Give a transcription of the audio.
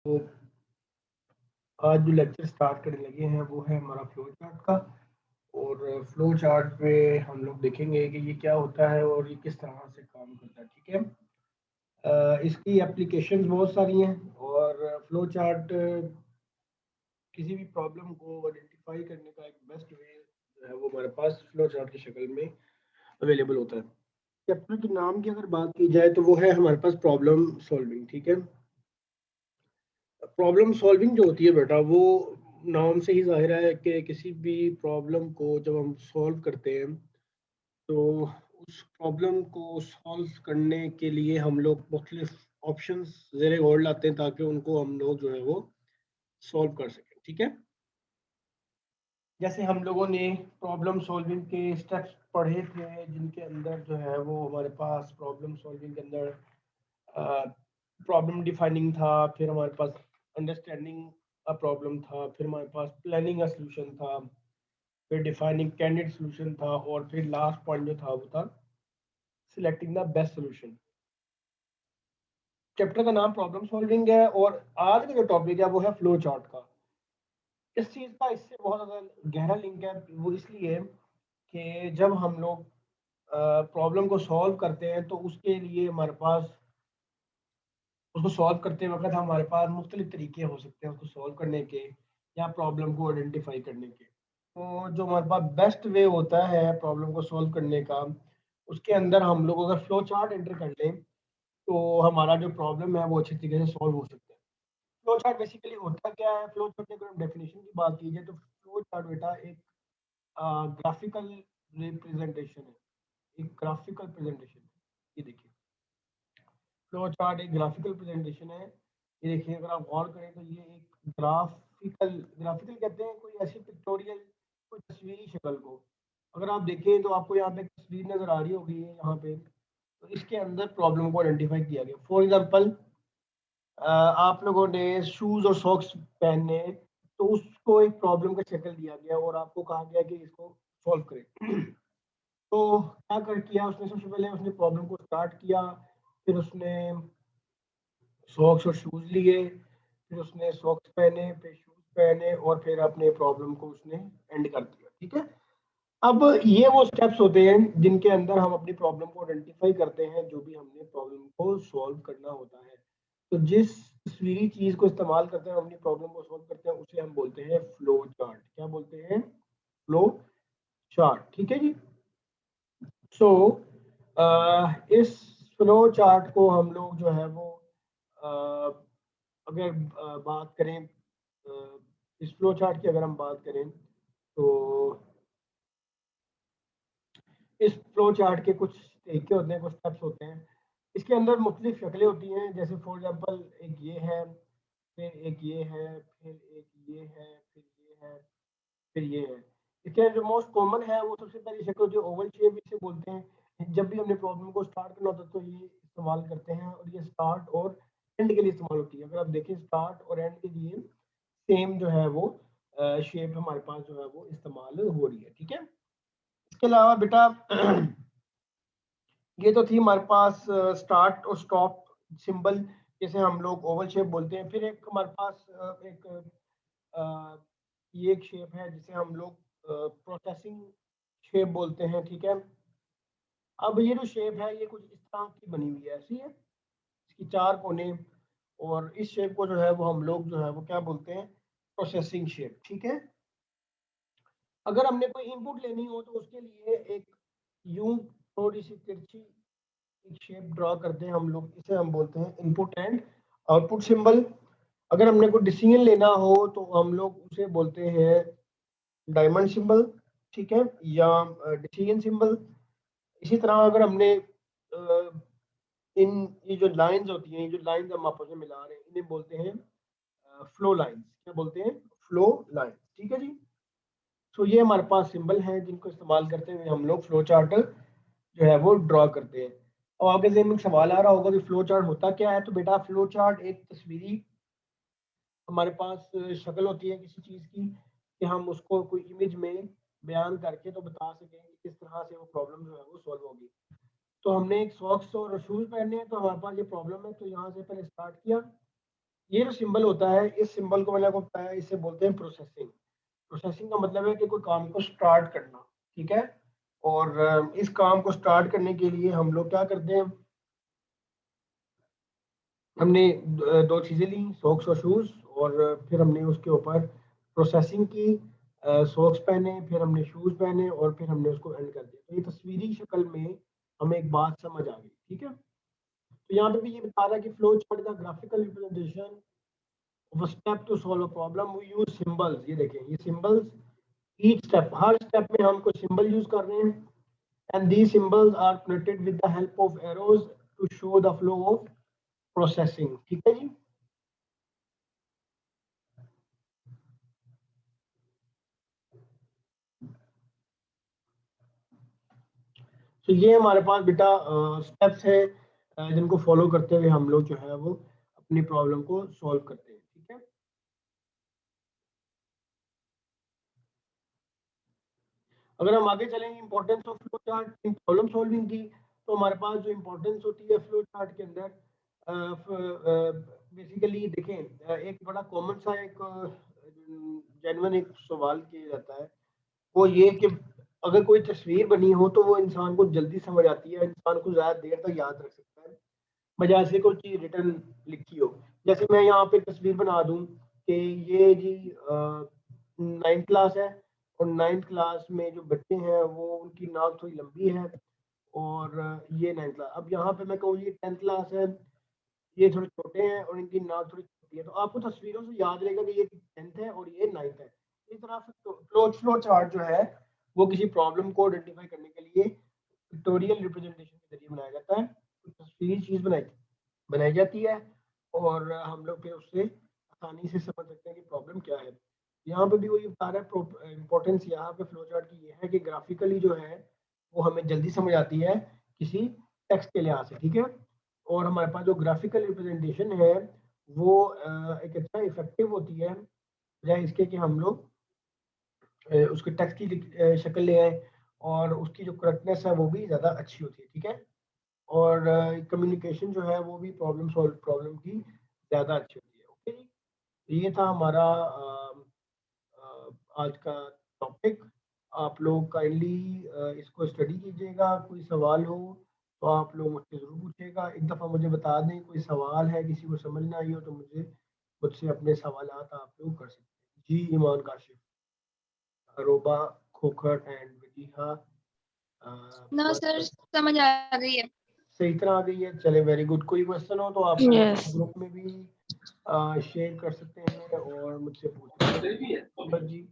तो आज जो लेक्चर स्टार्ट करने लगे हैं वो है हमारा फ्लो चार्ट का। और फ्लो चार्ट पे हम लोग देखेंगे कि ये क्या होता है और ये किस तरह से काम करता है। ठीक है। इसकी एप्लीकेशंस बहुत सारी हैं और फ्लो चार्ट किसी भी प्रॉब्लम को आइडेंटिफाई करने का एक बेस्ट वे जो है वो हमारे पास फ्लो चार्ट की शक्ल में अवेलेबल होता है। चैप्टर के नाम की अगर बात की जाए तो वो है हमारे पास प्रॉब्लम सॉल्विंग। ठीक है। प्रॉब्लम सॉल्विंग जो होती है बेटा वो नाम से ही जाहिर है कि किसी भी प्रॉब्लम को जब हम सॉल्व करते हैं तो उस प्रॉब्लम को सॉल्व करने के लिए हम लोग मुख्तलिफ ऑप्शंस ज़ेरे गौर लाते हैं ताकि उनको हम लोग जो है वो सॉल्व कर सकें। ठीक है। जैसे हम लोगों ने प्रॉब्लम सॉल्विंग के स्टेप्स पढ़े थे जिनके अंदर जो है वो हमारे पास प्रॉब्लम सॉल्विंग के अंदर प्रॉब्लम डिफाइनिंग था, फिर हमारे पास अंडरस्टैंडिंग अ प्रॉब्लम था, फिर हमारे पास प्लानिंग अ सॉल्यूशन था, फिर डिफाइनिंग कैंडिडेट सॉल्यूशन था और फिर लास्ट पॉइंट जो था वो था selecting the best solution. Chapter का नाम प्रॉब्लम सॉल्विंग है और आज का जो टॉपिक है वो है फ्लो चार्ट का। इस चीज़ का इससे बहुत ज़्यादा गहरा लिंक है, वो इसलिए कि जब हम लोग प्रॉब्लम को सॉल्व करते हैं तो उसके लिए हमारे पास उसको सॉल्व करते वक्त हमारे पास मुख्तलिफ तरीके हो सकते हैं उसको सॉल्व करने के या प्रॉब्लम को आइडेंटिफाई करने के। तो जो हमारे पास बेस्ट वे होता है प्रॉब्लम को सॉल्व करने का, उसके अंदर हम लोग अगर फ्लो चार्ट एंटर कर लें तो हमारा जो प्रॉब्लम है वो अच्छी तरीके से सॉल्व हो सकता है। फ्लो चार्ट बेसिकली होता क्या है? फ्लो चार्ट की अगर हम डेफिनेशन की बात की जाए तो फ्लो चार्ट बेटा एक ग्राफिकल रिप्रेजेंटेशन है, एक ग्राफिकल प्रेजेंटेशन है। ये देखिए, फ्लो चार्ट एक ग्राफिकल प्रेजेंटेशन है। ये देखिए, अगर आप गौर करें तो ये एक ग्राफिकल ग्राफिकल कहते हैं कोई ऐसी पिक्टोरियल, कोई तस्वीरी शक्ल को। अगर आप देखें तो आपको यहाँ पे एक तस्वीर नजर आ रही होगी यहाँ पे, तो इसके अंदर प्रॉब्लम को आइडेंटिफाई किया गया। फॉर एग्जांपल, आप लोगों ने शूज और सॉक्स पहने तो उसको एक प्रॉब्लम का शक्ल दिया गया और आपको कहा गया कि इसको सॉल्व करें। तो क्या कर किया उसने? सबसे पहले उसने प्रॉब्लम को स्टार्ट किया, फिर उसने सॉक्स और शूज लिए, फिर उसने सॉक्स पहने, फिर शूज पहने और फिर अपने प्रॉब्लम को उसने एंड कर दिया। ठीक है। अब ये वो स्टेप्स होते हैं जिनके अंदर हम अपनी प्रॉब्लम को आइडेंटिफाई करते हैं जो भी हमने प्रॉब्लम को सॉल्व करना होता है। तो जिस तस्वीरी चीज को इस्तेमाल करते हैं हम अपनी प्रॉब्लम को सॉल्व करते हैं उसे हम बोलते हैं फ्लो चार्ट। क्या बोलते हैं? Flow chart. ठीक है जी। सो इस फ्लो चार्ट को हम लोग जो है वो अगर बात करें, इस फ्लो चार्ट की अगर हम बात करें तो इस फ्लो चार्ट के कुछ तरीके होते हैं, कुछ स्टेप्स होते हैं। इसके अंदर मुख्तलिफ शक्लें होती हैं, जैसे फॉर एग्जांपल एक ये है, फिर एक ये है, फिर एक ये है, फिर ये है, फिर ये है। इसके जो मोस्ट कॉमन है वो सबसे पहली शक्ल जो ओवल शेप इसे बोलते हैं। जब भी हमने प्रॉब्लम को स्टार्ट करना होता है तो ये इस्तेमाल करते हैं और ये स्टार्ट और एंड के लिए इस्तेमाल होती है। अगर आप देखें स्टार्ट और एंड के लिए सेम जो है वो शेप हमारे पास जो है वो इस्तेमाल हो रही है। ठीक है। इसके अलावा बेटा ये तो थी हमारे पास स्टार्ट और स्टॉप सिंबल, जैसे हम लोग ओवल शेप बोलते हैं। फिर एक हमारे पास एक ये एक शेप है जिसे हम लोग प्रोसेसिंग शेप बोलते हैं। ठीक है। अब ये जो शेप है ये कुछ इस तरह की बनी हुई है, ऐसी है, इसकी चार कोने, और इस शेप को जो है वो हम लोग जो है वो क्या बोलते हैं? Processing shape. ठीक है। अगर हमने कोई इनपुट लेनी हो तो उसके लिए एक यूं थोड़ी सी तिरछी एक शेप ड्रॉ करते हैं हम लोग, इसे हम बोलते हैं इनपुट एंड आउटपुट सिंबल। अगर हमने कोई डिसीजन लेना हो तो हम लोग उसे बोलते हैं डायमंड सिंबल। ठीक है, या डिसीजन सिंबल। इसी तरह अगर हमने इन ये जो लाइंस होती हैं, ये जो लाइंस हम आपस में मिला रहे हैं, इन्हें बोलते हैं फ्लो लाइंस। क्या बोलते हैं? Flow lines. ठीक है जी। तो ये हमारे पास सिंबल हैं जिनको इस्तेमाल करते हुए हम लोग फ्लो चार्ट जो है वो ड्रॉ करते हैं। अब आपके ज़हन में एक सवाल आ रहा होगा कि फ्लो चार्ट होता क्या है? तो बेटा फ्लो चार्ट एक तस्वीरी हमारे पास शक्ल होती है किसी चीज़ की कि हम उसको कोई इमेज में बयान करके तो बता सकें कि किस तरह से वो प्रॉब्लम जो है वो सॉल्व होगी। तो हमने एक सॉक्स और शूज़ पहने हैं तो हमारे पास ये प्रॉब्लम है, तो यहाँ से पहले स्टार्ट किया, ये जो सिंबल होता है, इस सिंबल को मैंने आपको बताया, इसे बोलते हैं प्रोसेसिंग। प्रोसेसिंग का मतलब है कि कोई काम को स्टार्ट करना, ठीक है। और इस काम को स्टार्ट करने के लिए हम लोग क्या करते हैं, हमने दो चीज़ें ली, सॉक्स और शूज़, और फिर हमने उसके ऊपर प्रोसेसिंग की, सॉक्स पहने, फिर हमने शूज़ पहने, और फिर हमने उसको एंड कर दिया। तो ये तस्वीरी शक्ल में हमें एक बात समझ आ गई, ठीक है। तो यहाँ पे भी ये बता रहा है कि फ्लो चार्ट का graphical representation of a step to solve a problem, we use symbols. ये देखें, ये सिंबल्स, ईच स्टेप, हर स्टेप में हम कुछ सिंबल यूज कर रहे हैं, and these symbols are connected with the help of arrows to show the flow of processing, ठीक है जी। तो ये हमारे पास बेटा स्टेप्स है जिनको फॉलो करते हुए हम लोग जो है वो अपनी प्रॉब्लम को सॉल्व करते हैं, ठीक है। अगर हम आगे चलेंगे importance of flow chart in problem solving की, तो हमारे पास जो इंपॉर्टेंस होती है फ्लो चार्ट के अंदर, बेसिकली देखें, एक बड़ा कॉमन सा एक जेन्युइन एक सवाल किया जाता है, वो ये कि अगर कोई तस्वीर बनी हो तो वो इंसान को जल्दी समझ आती है, इंसान को ज़्यादा देर तक याद रख सकता है बजाय से कोई चीज़ रिटर्न लिखी हो। जैसे मैं यहाँ पे तस्वीर बना दूं कि ये जी 9th क्लास है, और 9th क्लास में जो बच्चे हैं वो उनकी नाक थोड़ी लंबी है, और ये 9th क्लास, अब यहाँ पे मैं कहूँ ये 10th क्लास है, ये थोड़े छोटे हैं और इनकी नाक थोड़ी छोटी है, तो आपको तस्वीरों से याद रहेगा कि ये 10th है और ये 9th है। इस तरह से फ्लो चार्ट जो है वो किसी प्रॉब्लम को आइडेंटिफाई करने के लिए पिक्टोरियल रिप्रेजेंटेशन के जरिए बनाया जाता है। तस्वीरी चीज़ बनाई जाती है, और हम लोग फिर उससे आसानी से समझ सकते हैं कि प्रॉब्लम क्या है। यहाँ पे भी वही बता रहा है, इंपॉर्टेंस यहाँ पे फ्लो चार्ट की ये है कि ग्राफिकली जो है वो हमें जल्दी समझ आती है किसी टेक्स्ट के लिहाज से, ठीक है। और हमारे पास जो ग्राफिकल रिप्रेजेंटेशन है वो एक अच्छा इफेक्टिव होती है, बजाय इसके कि हम लोग उसके टेक्स्ट की शक्ल ले आए, और उसकी जो करेक्टनेस है वो भी ज़्यादा अच्छी होती है, ठीक है। और कम्युनिकेशन जो है वो भी प्रॉब्लम की ज़्यादा अच्छी होती है, ओके जी। तो ये था हमारा आज का टॉपिक। आप लोग काइंडली इसको स्टडी कीजिएगा, कोई सवाल हो तो आप लोग मुझसे ज़रूर पूछिएगा। एक दफ़ा मुझे बता दें कोई सवाल है, किसी को समझ ना आई हो तो मुझसे अपने सवालात आप लोग कर सकते हैं जी। ईमान काशिफ, अरोबा, खोखर एंड वजीहा, ना सर, समझ आ गई है। सही तरह आ गई है, चले वेरी गुड। कोई क्वेश्चन हो तो आप Yes. ग्रुप में भी शेयर कर सकते हैं और मुझसे पूछ सकते हैं जी।